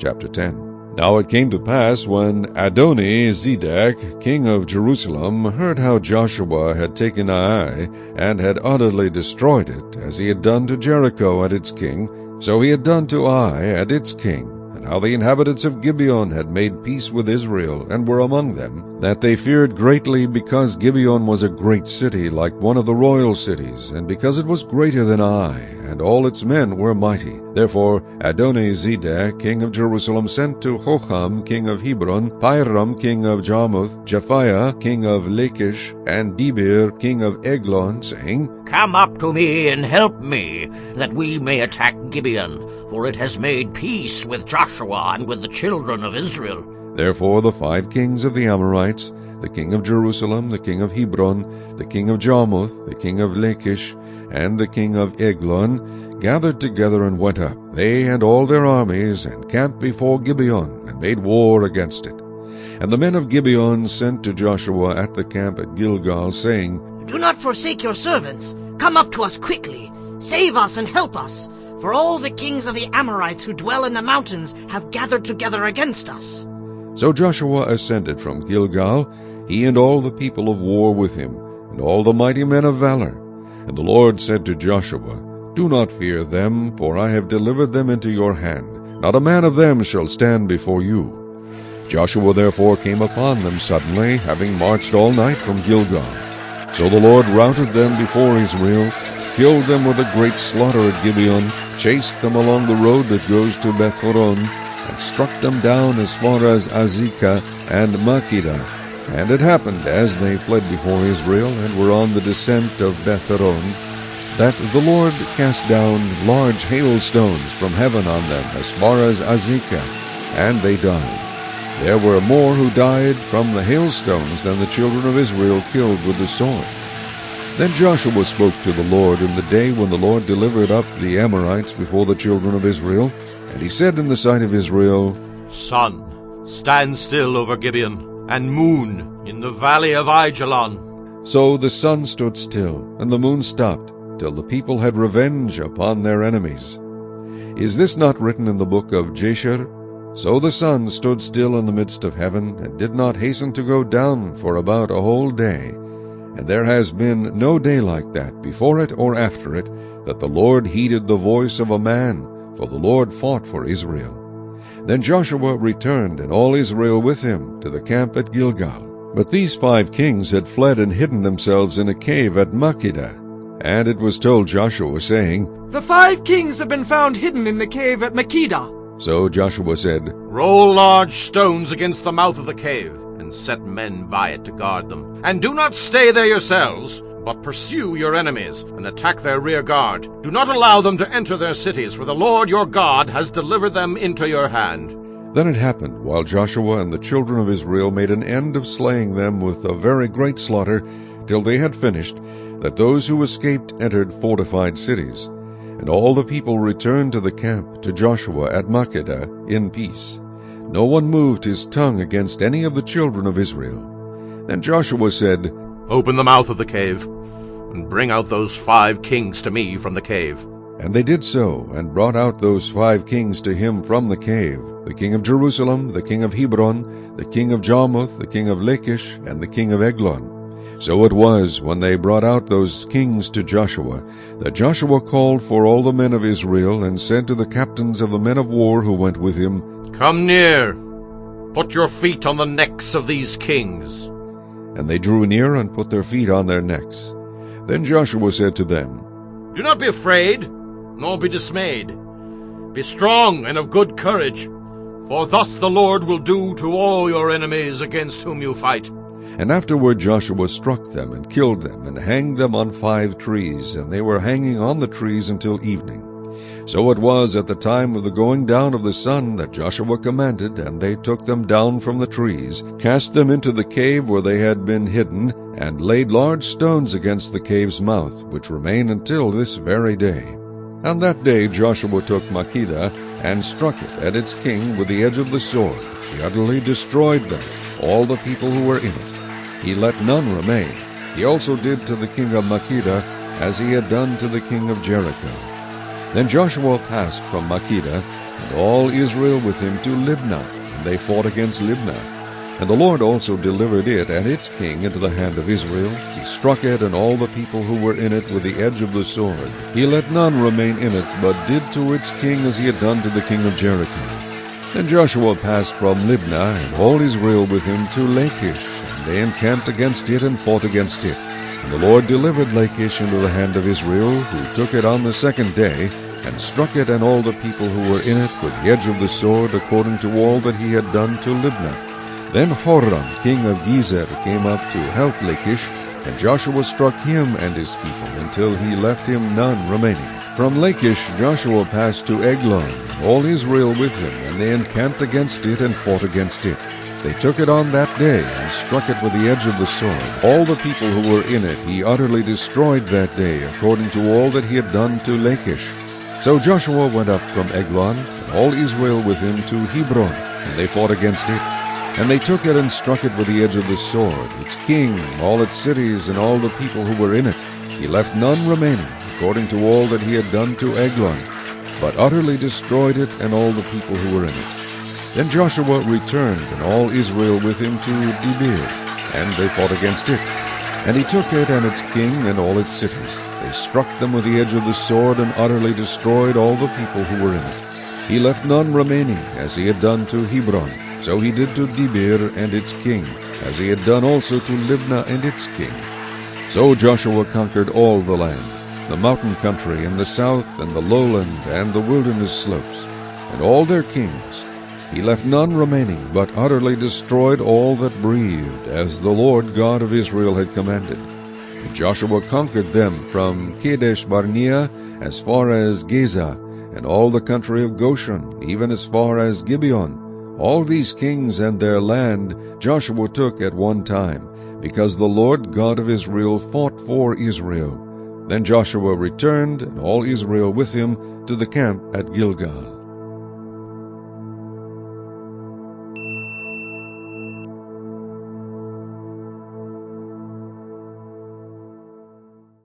Chapter 10. Now it came to pass, when Adoni-Zedek, king of Jerusalem, heard how Joshua had taken Ai, and had utterly destroyed it, as he had done to Jericho and its king, so he had done to Ai and its king, and how the inhabitants of Gibeon had made peace with Israel, and were among them, that they feared greatly, because Gibeon was a great city, like one of the royal cities, and because it was greater than Ai, and all its men were mighty. Therefore Adoni-Zedek, king of Jerusalem, sent to Hoham, king of Hebron, Piram, king of Jarmuth, Japhiah, king of Lachish, and Debir, king of Eglon, saying, Come up to me and help me, that we may attack Gibeon, for it has made peace with Joshua and with the children of Israel. Therefore the 5 kings of the Amorites, the king of Jerusalem, the king of Hebron, the king of Jarmuth, the king of Lachish, and the king of Eglon, gathered together and went up, they and all their armies, and camped before Gibeon, and made war against it. And the men of Gibeon sent to Joshua at the camp at Gilgal, saying, Do not forsake your servants. Come up to us quickly. Save us and help us. For all the kings of the Amorites who dwell in the mountains have gathered together against us. So Joshua ascended from Gilgal, he and all the people of war with him, and all the mighty men of valor. And the Lord said to Joshua, Do not fear them, for I have delivered them into your hand. Not a man of them shall stand before you. Joshua therefore came upon them suddenly, having marched all night from Gilgal. So the Lord routed them before Israel, killed them with a great slaughter at Gibeon, chased them along the road that goes to Beth-horon, and struck them down as far as Azekah and Makkedah. And it happened, as they fled before Israel, and were on the descent of Beth-horon, that the Lord cast down large hailstones from heaven on them as far as Azekah, and they died. There were more who died from the hailstones than the children of Israel killed with the sword. Then Joshua spoke to the Lord in the day when the Lord delivered up the Amorites before the children of Israel, and he said in the sight of Israel, Sun, stand still over Gibeon, and moon in the valley of Aijalon. So the sun stood still, and the moon stopped, till the people had revenge upon their enemies. Is this not written in the book of Jasher? So the sun stood still in the midst of heaven, and did not hasten to go down for about a whole day. And there has been no day like that, before it or after it, that the Lord heeded the voice of a man, for the Lord fought for Israel. Then Joshua returned, and all Israel with him, to the camp at Gilgal. But these 5 kings had fled and hidden themselves in a cave at Makkedah. And it was told Joshua, saying, The 5 kings have been found hidden in the cave at Makkedah. So Joshua said, Roll large stones against the mouth of the cave, and set men by it to guard them. And do not stay there yourselves, but pursue your enemies, and attack their rear guard. Do not allow them to enter their cities, for the Lord your God has delivered them into your hand. Then it happened, while Joshua and the children of Israel made an end of slaying them with a very great slaughter, till they had finished, that those who escaped entered fortified cities. And all the people returned to the camp, to Joshua at Makkedah, in peace. No one moved his tongue against any of the children of Israel. Then Joshua said, Open the mouth of the cave, and bring out those 5 kings to me from the cave. And they did so, and brought out those 5 kings to him from the cave, the king of Jerusalem, the king of Hebron, the king of Jarmuth, the king of Lachish, and the king of Eglon. So it was, when they brought out those kings to Joshua, that Joshua called for all the men of Israel, and said to the captains of the men of war who went with him, Come near, put your feet on the necks of these kings. And they drew near, and put their feet on their necks. Then Joshua said to them, Do not be afraid, nor be dismayed. Be strong and of good courage, for thus the Lord will do to all your enemies against whom you fight. And afterward Joshua struck them, and killed them, and hanged them on 5 trees, and they were hanging on the trees until evening. So it was at the time of the going down of the sun that Joshua commanded, and they took them down from the trees, cast them into the cave where they had been hidden, and laid large stones against the cave's mouth, which remain until this very day. On that day Joshua took Makkedah, and struck it and its king with the edge of the sword. He utterly destroyed them, all the people who were in it. He let none remain. He also did to the king of Makkedah as he had done to the king of Jericho. Then Joshua passed from Makkedah, and all Israel with him to Libnah, and they fought against Libnah. And the Lord also delivered it and its king into the hand of Israel. He struck it and all the people who were in it with the edge of the sword. He let none remain in it, but did to its king as he had done to the king of Jericho. Then Joshua passed from Libnah, and all Israel with him to Lachish, and they encamped against it and fought against it. And the Lord delivered Lachish into the hand of Israel, who took it on the second day, and struck it and all the people who were in it with the edge of the sword, according to all that he had done to Libnah. Then Horam, king of Gezer, came up to help Lachish, and Joshua struck him and his people, until he left him none remaining. From Lachish Joshua passed to Eglon, and all Israel with him, and they encamped against it and fought against it. They took it on that day, and struck it with the edge of the sword. All the people who were in it he utterly destroyed that day, according to all that he had done to Lachish. So Joshua went up from Eglon, and all Israel with him to Hebron, and they fought against it. And they took it and struck it with the edge of the sword, its king, all its cities, and all the people who were in it. He left none remaining, according to all that he had done to Eglon, but utterly destroyed it and all the people who were in it. Then Joshua returned, and all Israel with him to Debir, and they fought against it. And he took it and its king and all its cities. They struck them with the edge of the sword, and utterly destroyed all the people who were in it. He left none remaining, as he had done to Hebron. So he did to Debir and its king, as he had done also to Libnah and its king. So Joshua conquered all the land, the mountain country, and the south, and the lowland, and the wilderness slopes, and all their kings. He left none remaining, but utterly destroyed all that breathed, as the Lord God of Israel had commanded. And Joshua conquered them from Kadesh Barnea as far as Gaza, and all the country of Goshen, even as far as Gibeon. All these kings and their land Joshua took at one time, because the Lord God of Israel fought for Israel. Then Joshua returned, and all Israel with him, to the camp at Gilgal.